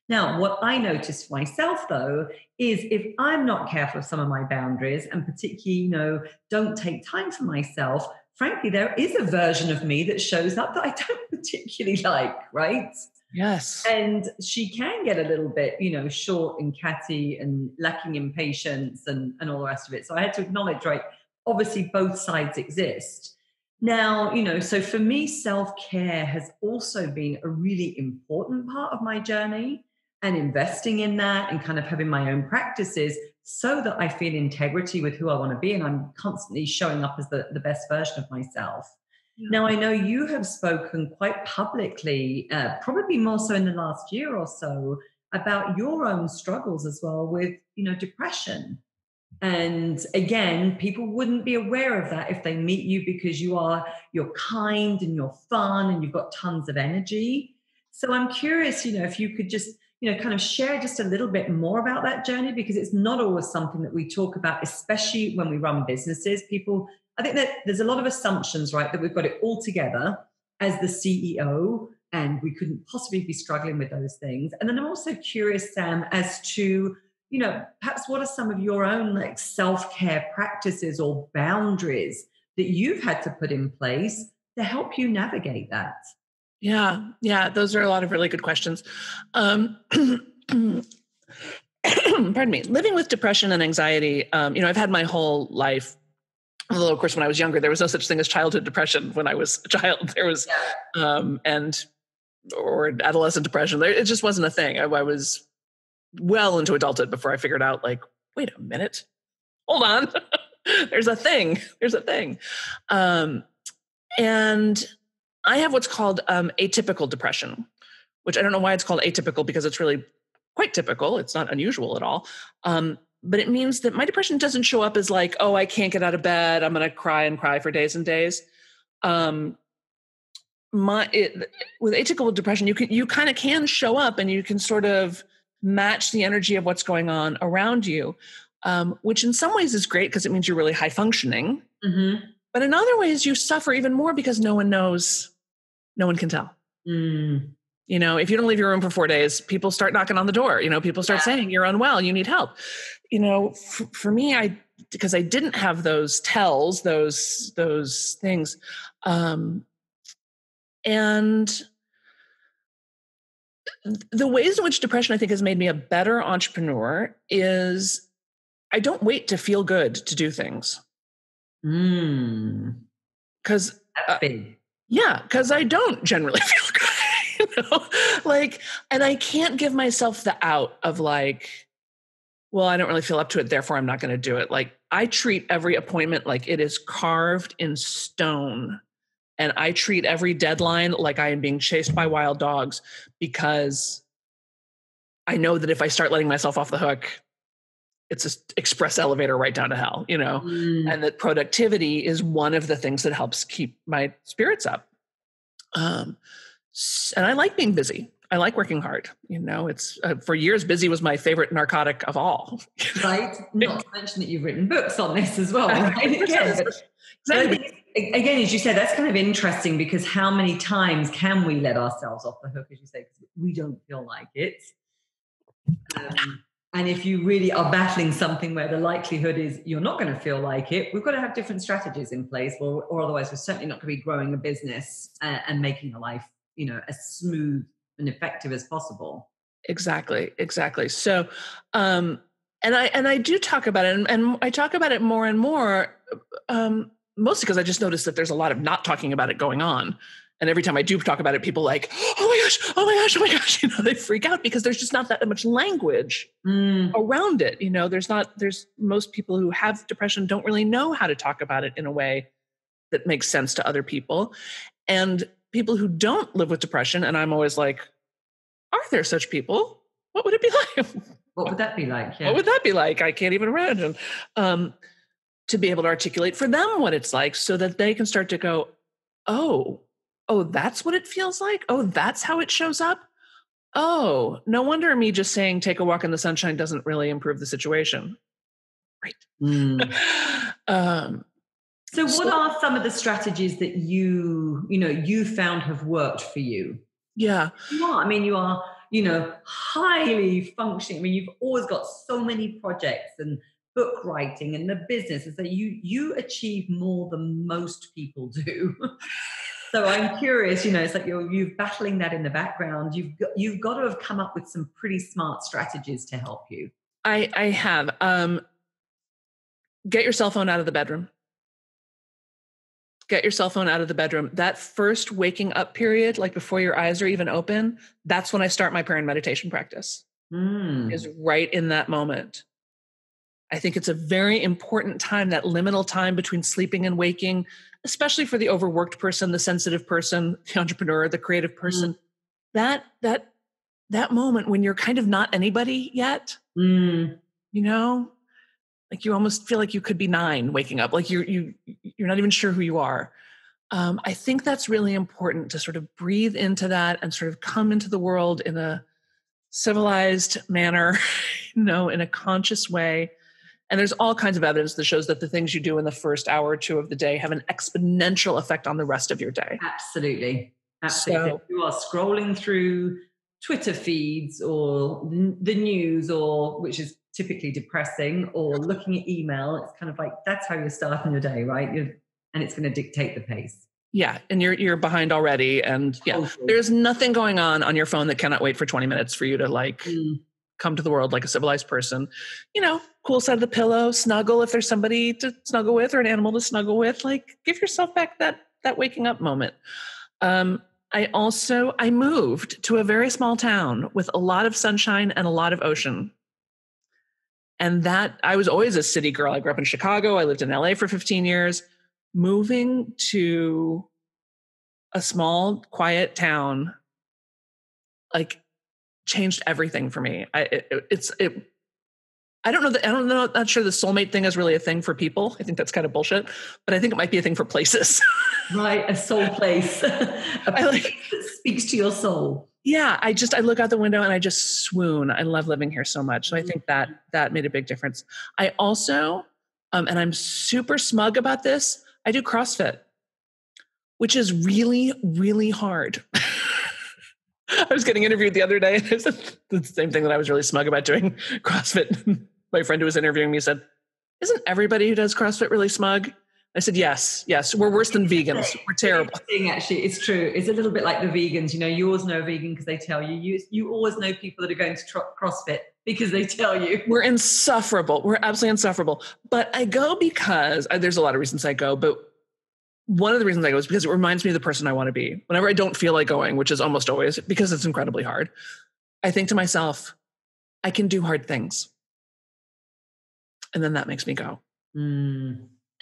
Now, what I noticed for myself, though, is if I'm not careful of some of my boundaries and particularly, don't take time for myself, frankly, there is a version of me that shows up that I don't particularly like, right? Yes. And she can get a little bit, short and catty and lacking in patience and all the rest of it. So I had to acknowledge, right, obviously both sides exist. Now, so for me, self-care has also been a really important part of my journey, and investing in that and kind of having my own practices so that I feel integrity with who I want to be. And I'm constantly showing up as the best version of myself. Now, I know you have spoken quite publicly, probably more so in the last year or so, about your own struggles as well with, depression. And again, people wouldn't be aware of that if they meet you, because you're kind and you're fun and you've got tons of energy. So I'm curious, if you could just, kind of share just a little bit more about that journey, because it's not always something that we talk about, especially when we run businesses. I think that there's a lot of assumptions, right, that we've got it all together as the CEO, and we couldn't possibly be struggling with those things. And then I'm also curious, Sam, as to perhaps what are some of your own like self-care practices or boundaries that you've had to put in place to help you navigate that? Yeah, those are a lot of really good questions. Pardon me. Living with depression and anxiety, I've had my whole life. Although, of course, when I was younger, there was no such thing as childhood depression. When I was a child, there was, or adolescent depression. It just wasn't a thing. I was well into adulthood before I figured out, like, wait a minute, hold on. There's a thing. And I have what's called atypical depression, which I don't know why it's called atypical, because it's really quite typical. It's not unusual at all. But it means that my depression doesn't show up as like, oh, I can't get out of bed, I'm going to cry and cry for days and days. With atypical depression, you kind of can show up and you can sort of match the energy of what's going on around you, which in some ways is great because it means you're really high functioning. Mm-hmm. But in other ways, you suffer even more because no one knows, no one can tell. Mm. If you don't leave your room for 4 days, people start knocking on the door. People start saying you're unwell, you need help. For me, because I didn't have those tells, those things, and the ways in which depression, I think, has made me a better entrepreneur is I don't wait to feel good to do things. Because that's big. Yeah, because I don't generally feel good, and I can't give myself the out of like, well, I don't really feel up to it, therefore I'm not going to do it. Like, I treat every appointment like it is carved in stone. And I treat every deadline like I am being chased by wild dogs, because I know that if I start letting myself off the hook, it's an express elevator right down to hell, and that productivity is one of the things that helps keep my spirits up. And I like being busy. I like working hard. It's for years, busy was my favorite narcotic of all. Right. Not to mention that you've written books on this as well. Right? Again, as you said, that's kind of interesting, because how many times can we let ourselves off the hook, as you say, because we don't feel like it? And if you really are battling something where the likelihood is you're not going to feel like it, we've got to have different strategies in place, or otherwise we're certainly not going to be growing a business and making your life, as smooth and effective as possible. Exactly. So, and I do talk about it, and I talk about it more and more, mostly because I just noticed that there's a lot of not talking about it going on. And every time I do talk about it, people like, oh my gosh, they freak out because there's just not that much language around it. There's most people who have depression don't really know how to talk about it in a way that makes sense to other people. And people who don't live with depression, and I'm always like, are there such people? What would it be like? What would that be like? Yeah. What would that be like? I can't even imagine. To be able to articulate for them what it's like, so that they can start to go, oh, that's what it feels like. Oh, that's how it shows up. Oh, no wonder me just saying take a walk in the sunshine doesn't really improve the situation. Right. So what are some of the strategies that you found have worked for you? Yeah. You are, highly functioning. You've always got so many projects and book writing and the business. And so you achieve more than most people do. So I'm curious, it's like you're battling that in the background. You've got to have come up with some pretty smart strategies to help you. I have. Get your cell phone out of the bedroom. Get your cell phone out of the bedroom. That first waking up period, like before your eyes are even open, that's when I start my prayer and meditation practice. Is right in that moment. I think it's a very important time, that liminal time between sleeping and waking, especially for the overworked person, the sensitive person, the entrepreneur, the creative person. That moment when you're kind of not anybody yet, Like you almost feel like you could be 9 waking up, like you're not even sure who you are. I think that's really important to sort of breathe into that and sort of come into the world in a civilized manner, in a conscious way. And there's all kinds of evidence that shows that the things you do in the first hour or 2 of the day have an exponential effect on the rest of your day. Absolutely. So, if you are scrolling through Twitter feeds or the news, or which is typically depressing, or looking at email, it's kind of like that's how you're starting your day, right? And it's going to dictate the pace. Yeah, and you're behind already, and there's nothing going on your phone that cannot wait for 20 minutes for you to come to the world like a civilized person. Cool side of the pillow, snuggle if there's somebody to snuggle with or an animal to snuggle with. Like, give yourself back that waking up moment. I moved to a very small town with a lot of sunshine and a lot of ocean. And that I was always a city girl. I grew up in Chicago. I lived in LA for 15 years. Moving to a small, quiet town, changed everything for me. Not sure the soulmate thing is really a thing for people. I think that's kind of bullshit, but I think it might be a thing for places. Right. A soul place. A place that speaks to your soul. Yeah. I look out the window and I just swoon. I love living here so much. So I think that made a big difference. I also, and I'm super smug about this, I do CrossFit, which is really, really hard. I was getting interviewed the other day, and it's the same thing that I was really smug about doing CrossFit. My friend who was interviewing me said, "Isn't everybody who does CrossFit really smug?" I said, yes, we're worse than vegans. We're terrible. Actually, it's true. It's a little bit like the vegans. You always know a vegan because they tell you. You always know people that are going to CrossFit because they tell you. We're insufferable. We're absolutely insufferable. But I go because there's a lot of reasons I go, but one of the reasons I go is because it reminds me of the person I want to be. Whenever I don't feel like going, which is almost always because it's incredibly hard, I think to myself, I can do hard things. And then that makes me go.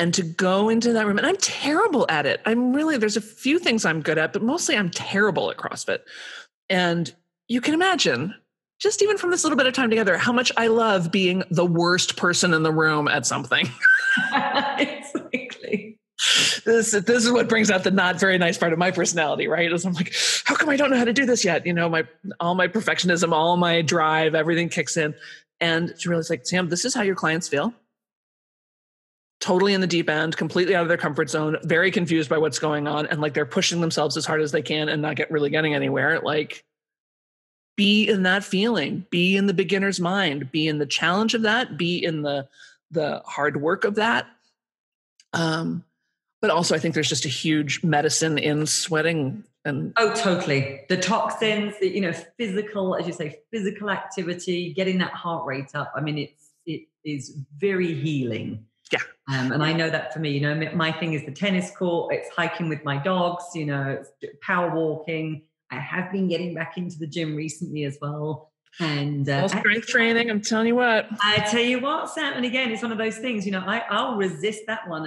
And to go into that room, and I'm terrible at it. There's a few things I'm good at, but mostly I'm terrible at CrossFit. And you can imagine, just even from this little bit of time together, how much I love being the worst person in the room at something. Exactly. This is what brings out the not very nice part of my personality, right? Is I'm like, how come I don't know how to do this yet? All my perfectionism, all my drive, everything kicks in. And she realized, like, Sam, this is how your clients feel. Totally in the deep end, completely out of their comfort zone, very confused by what's going on. And like, they're pushing themselves as hard as they can and not really getting anywhere. Like, be in that feeling, be in the beginner's mind, be in the challenge of that, be in the hard work of that. But also, I think there's just a huge medicine in sweating. Oh, totally. The toxins, physical, as you say, physical activity, getting that heart rate up. I mean, it is very healing. Yeah. And I know that for me, my thing is the tennis court. It's hiking with my dogs, it's power walking. I have been getting back into the gym recently as well. And strength training, I'm telling you what. I tell you what, Sam, and again, it's one of those things, I'll resist that one,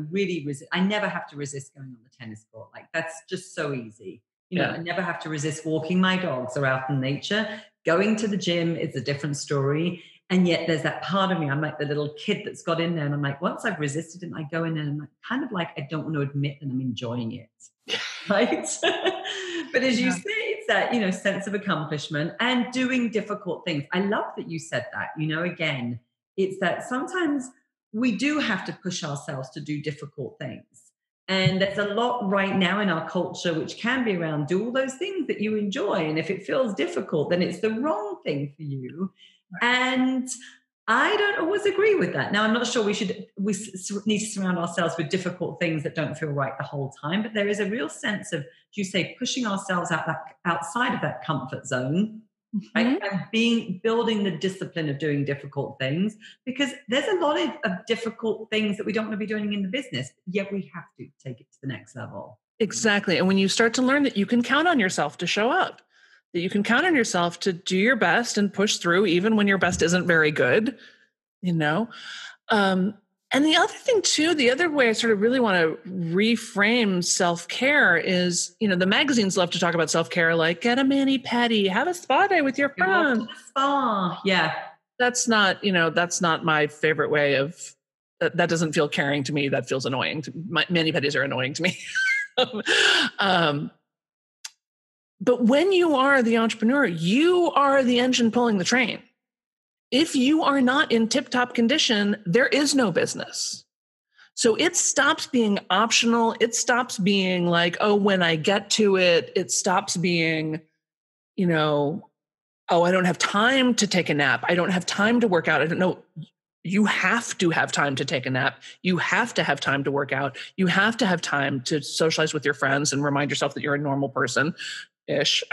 really resist. I never have to resist going on the tennis court. Like, that's just so easy. I never have to resist walking my dogs or out in nature. Going to the gym is a different story. And yet there's that part of me, I'm like the little kid that's got in there. And I'm like, once I've resisted it, and I go in there and I'm kind of like, I don't want to admit that I'm enjoying it. Right? But as you say, it's that, sense of accomplishment and doing difficult things. I love that you said that, again, it's that sometimes we do have to push ourselves to do difficult things. And there's a lot right now in our culture, which can be around do all those things that you enjoy. And if it feels difficult, then it's the wrong thing for you. And I don't always agree with that. Now, I'm not sure we need to surround ourselves with difficult things that don't feel right the whole time, but there is a real sense of, you say, pushing ourselves outside of that comfort zone, right? And building the discipline of doing difficult things, because there's a lot of difficult things that we don't want to be doing in the business, yet we have to take it to the next level. Exactly. And when you start to learn that you can count on yourself to show up, that you can count on yourself to do your best and push through even when your best isn't very good, And the other thing too, the other way I sort of really want to reframe self-care is, the magazines love to talk about self-care, like get a mani-pedi, have a spa day with your friends. Spa. Yeah. That's not, that's not my favorite way of, that doesn't feel caring to me. That feels annoying. Mani-pedis are annoying to me. But when you are the entrepreneur, you are the engine pulling the train. If you are not in tip-top condition, there is no business. So it stops being optional. It stops being like, oh, when I get to it, it stops being, oh, I don't have time to take a nap. I don't have time to work out. I don't know. You have to have time to take a nap. You have to have time to work out. You have to have time to socialize with your friends and remind yourself that you're a normal person-ish.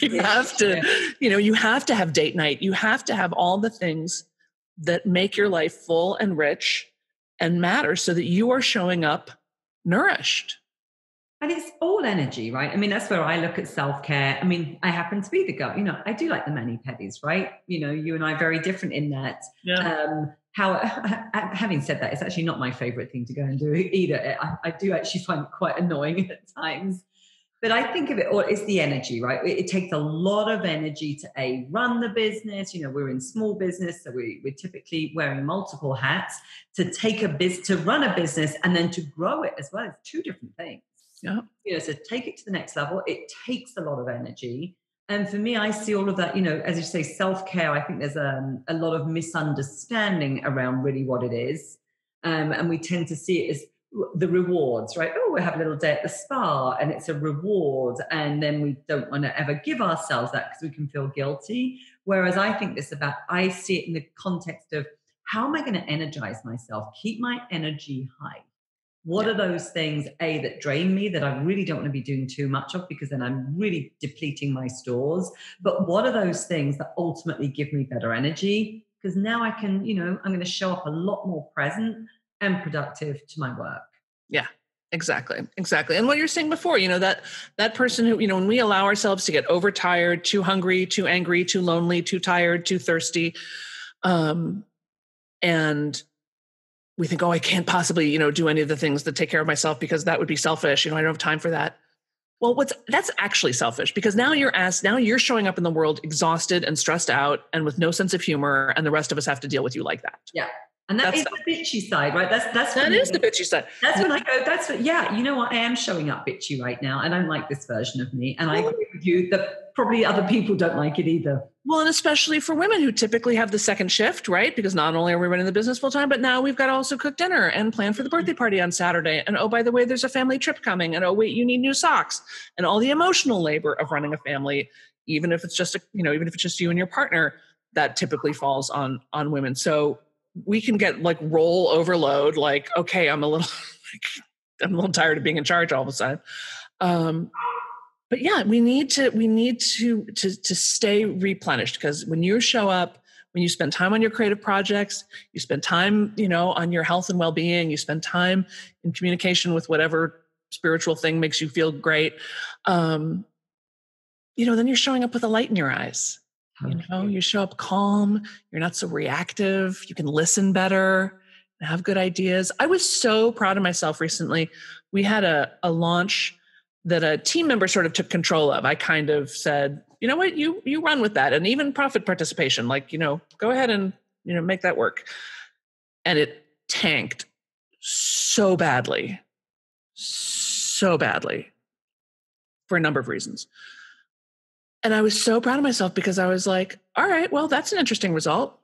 You have to, you have to have date night. You have to have all the things that make your life full and rich and matter so that you are showing up nourished. And it's all energy, right? I mean, that's where I look at self-care. I mean, I happen to be the girl, I do like the mani-pedis, right? You and I are very different in that. Yeah. Having said that, it's actually not my favorite thing to go and do either. I do actually find it quite annoying at times. But I think of it all, it's the energy, right? It takes a lot of energy to run the business. We're in small business, so we're typically wearing multiple hats to run a business and then to grow it as well. It's two different things. Yeah. So take it to the next level. It takes a lot of energy. And for me, I see all of that, as you say, self-care. I think there's a lot of misunderstanding around really what it is. And we tend to see it as the rewards, right? Oh, we have a little day at the spa and it's a reward. And then we don't want to ever give ourselves that because we can feel guilty. Whereas I think I see it in the context of how am I going to energize myself, keep my energy high? What are those things, that drain me that I really don't want to be doing too much of because then I'm really depleting my stores? But what are those things that ultimately give me better energy? Because now I can, I'm going to show up a lot more present and productive to my work. Yeah, exactly. And what you're saying before, that person who, when we allow ourselves to get overtired, too hungry, too angry, too lonely, too tired, too thirsty, and we think, oh, I can't possibly, do any of the things that take care of myself because that would be selfish. I don't have time for that. Well, that's actually selfish because now you're showing up in the world exhausted and stressed out and with no sense of humor, and the rest of us have to deal with you like that. Yeah. And that's the bitchy side, right? That is the bitchy side. That's when I go, you know what? I am showing up bitchy right now. I don't like this version of me. And I agree with you that probably other people don't like it either. Well, and especially for women who typically have the second shift, right? Because not only are we running the business full time, but now we've got to also cook dinner and plan for the birthday party on Saturday. And oh, by the way, there's a family trip coming. And oh, wait, you need new socks. And all the emotional labor of running a family, even if it's just you and your partner, that typically falls on women. So we can get like role overload, like, okay, I'm a little tired of being in charge all of a sudden. But yeah, we need to stay replenished, because when you show up, when you spend time on your creative projects, you spend time, on your health and well-being, you spend time in communication with whatever spiritual thing makes you feel great. Then you're showing up with a light in your eyes. You show up calm, you're not so reactive, you can listen better and have good ideas. I was so proud of myself recently. We had a launch that a team member sort of took control of. I kind of said, you know what, you run with that. And even profit participation, go ahead and, make that work. And it tanked so badly for a number of reasons. And I was so proud of myself because I was like, all right, well, that's an interesting result.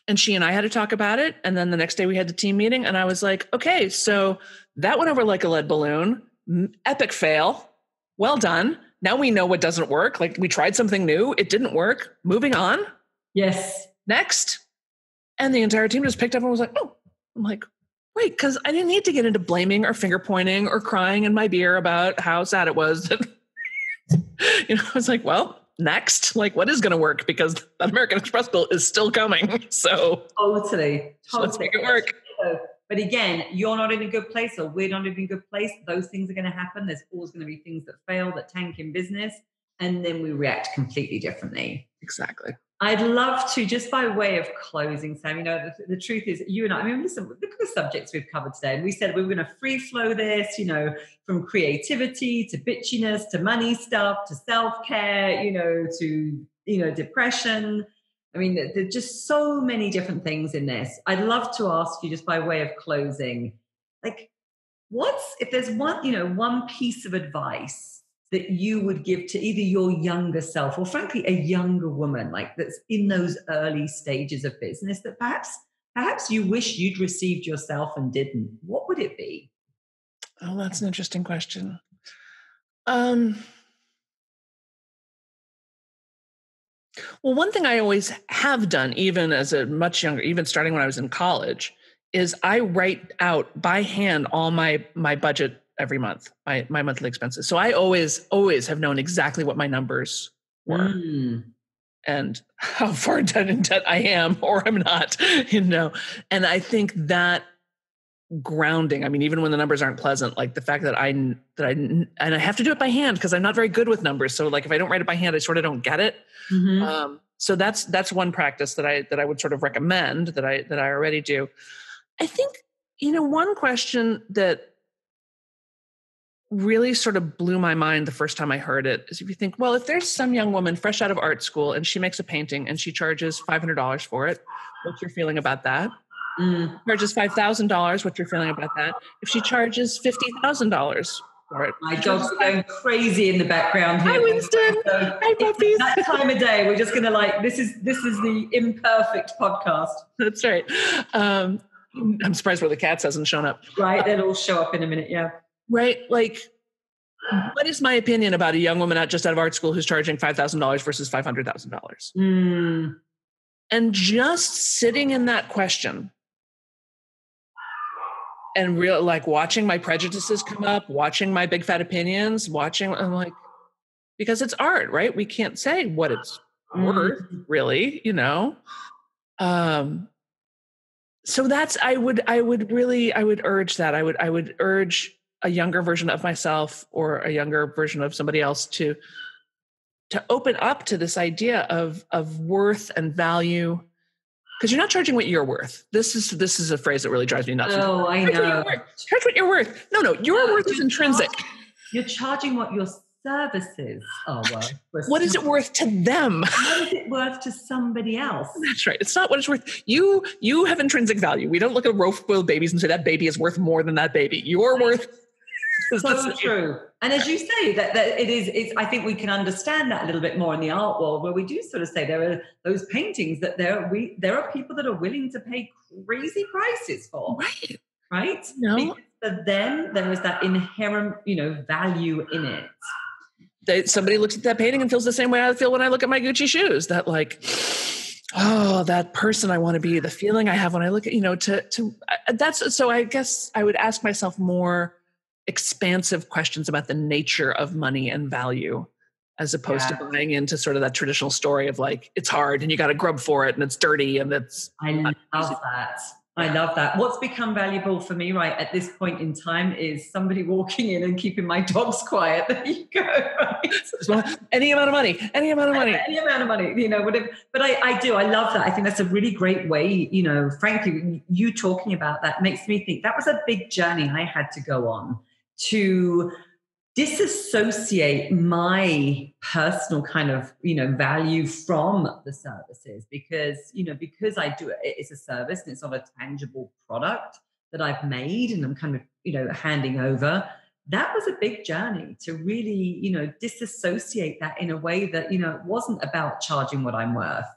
And she and I had to talk about it. And then the next day we had the team meeting and I was like, okay, so that went over like a lead balloon. Epic fail. Well done. Now we know what doesn't work. Like, we tried something new. It didn't work. Moving on. Yes. Next. And the entire team just picked up and was like, oh, I'm like, wait, because I didn't need to get into blaming or finger pointing or crying in my beer about how sad it was that I was like, well, next, like, what is going to work? Because that American Express bill is still coming. So totally. Let's make it work. But again, you're not in a good place, or we're not in a good place. Those things are going to happen. There's always going to be things that fail, that tank in business. And then we react completely differently. Exactly. I'd love to, just by way of closing, Sam, the truth is, you and I mean, listen, look at the subjects we've covered today. And we said we were going to free flow this, from creativity to bitchiness to money stuff to self-care, to, depression. I mean, there's just so many different things in this. I'd love to ask you, just by way of closing, like, if there's one piece of advice that you would give to either your younger self or frankly a younger woman, like that's in those early stages of business, that perhaps you wish you'd received yourself and didn't, what would it be? Oh, that's an interesting question. Well, one thing I always have done, even as a much younger, even starting when I was in college, is I write out by hand all my budget every month, my monthly expenses. So I always have known exactly what my numbers were and how far in debt I am or I'm not, And I think that grounding, I mean, even when the numbers aren't pleasant, like the fact that I have to do it by hand because I'm not very good with numbers. So like if I don't write it by hand, I sort of don't get it. So that's one practice that I would sort of recommend that I already do. I think, one question that really sort of blew my mind the first time I heard it is if you think, well, if there's some young woman fresh out of art school and she makes a painting and she charges $500 for it, what's your feeling about that? Charges $5,000, what's your feeling about that? If she charges $50,000 for it. My dog's going crazy in the background here. Hi, Winston. Hi, puppies. That time of day, we're just going to this is the imperfect podcast. That's right. I'm surprised where the cats hasn't shown up. Right, they'll all show up in a minute, yeah. Right, like, what is my opinion about a young woman not just out of art school who's charging $5,000 versus $500,000? And just sitting in that question and watching my prejudices come up, watching my big fat opinions, I'm like, because it's art, right? We can't say what it's worth, really, So that's, I would urge that. I would urge a younger version of myself or a younger version of somebody else to open up to this idea of worth and value, because you're not charging what you're worth. This is a phrase that really drives me nuts. Oh, I know. Charge what you're worth. No, your worth is intrinsic. You're charging what your services are worth. What is it worth to them? What is it worth to somebody else? That's right. It's not what it's worth. You have intrinsic value. We don't look at roast-boiled babies and say that baby is worth more than that baby. Your worth. So true. And as you say, that it's, I think we can understand that a little bit more in the art world, where we do sort of say there are those paintings that there are people that are willing to pay crazy prices for. Right? No. Because for them, there is that inherent, value in it. Somebody looks at that painting and feels the same way I feel when I look at my Gucci shoes. That oh, that person I want to be, the feeling I have when I look at, so I guess I would ask myself more expansive questions about the nature of money and value, as opposed to buying into sort of that traditional story of it's hard and you got to grub for it and it's dirty and it's. I love that. I love that. What's become valuable for me right at this point in time is somebody walking in and keeping my dogs quiet. There you go. Right? Any amount of money. Any amount of money, whatever. But I love that. I think that's a really great way, frankly, you talking about that makes me think that was a big journey I had to go on to disassociate my personal kind of, value from the services, because I do it, it's a service and it's not a tangible product that I've made and I'm kind of, handing over. That was a big journey to really, disassociate that in a way that, it wasn't about charging what I'm worth.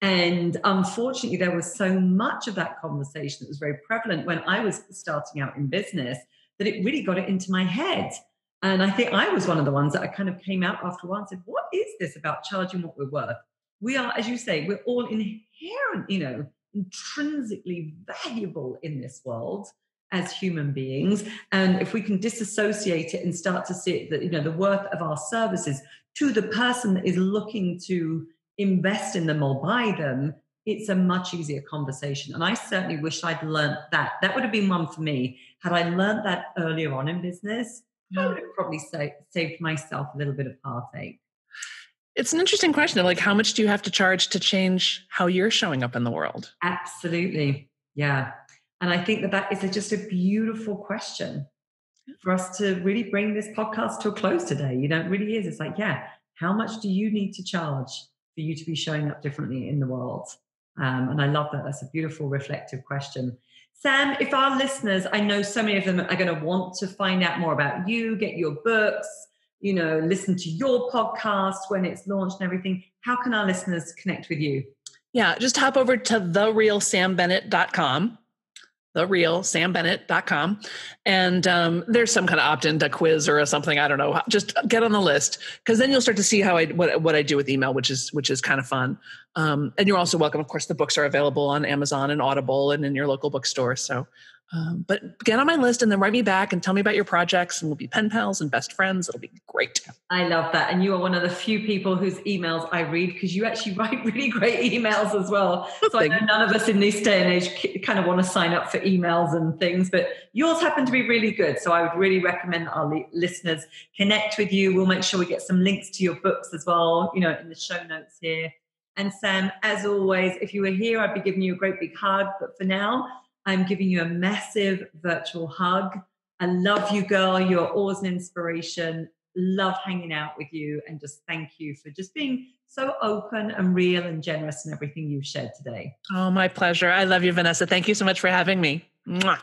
And unfortunately, there was so much of that conversation that was very prevalent when I was starting out in business that it really got it into my head. And I think I was one of the ones that I kind of came out after a while and said, what is this about charging what we're worth? We are, as you say, we're all inherent, intrinsically valuable in this world as human beings. And if we can disassociate it and start to see it, that, the worth of our services to the person that is looking to invest in them or buy them, it's a much easier conversation. And I certainly wish I'd learned that. That would have been one for me. Had I learned that earlier on in business, I would have probably saved myself a little bit of heartache. It's an interesting question of how much do you have to charge to change how you're showing up in the world? Absolutely. Yeah. And I think that is just a beautiful question for us to really bring this podcast to a close today. It really is. It's how much do you need to charge for for you to be showing up differently in the world? And I love that. That's a beautiful, reflective question. Sam, if our listeners, I know so many of them are going to want to find out more about you, get your books, listen to your podcast when it's launched and everything, how can our listeners connect with you? Yeah, just hop over to therealsambennett.com. therealsambennett.com. And there's some kind of opt-in to quiz or something. I don't know. Just get on the list, because then you'll start to see what I do with email, which is kind of fun. And you're also welcome. Of course, the books are available on Amazon and Audible and in your local bookstore. So, but get on my list and then write me back and tell me about your projects, and we'll be pen pals and best friends. It'll be great. I love that. And you are one of the few people whose emails I read, because you actually write really great emails as well. So I know none of us in this day and age kind of want to sign up for emails and things, but yours happen to be really good. So I would really recommend that our listeners connect with you. We'll make sure we get some links to your books as well, in the show notes here. And Sam, as always, if you were here, I'd be giving you a great big hug. But for now, I'm giving you a massive virtual hug. I love you, girl. You're always an inspiration. Love hanging out with you, and just thank you for just being so open and real and generous in everything you've shared today. Oh, my pleasure. I love you, Vanessa. Thank you so much for having me. Mwah.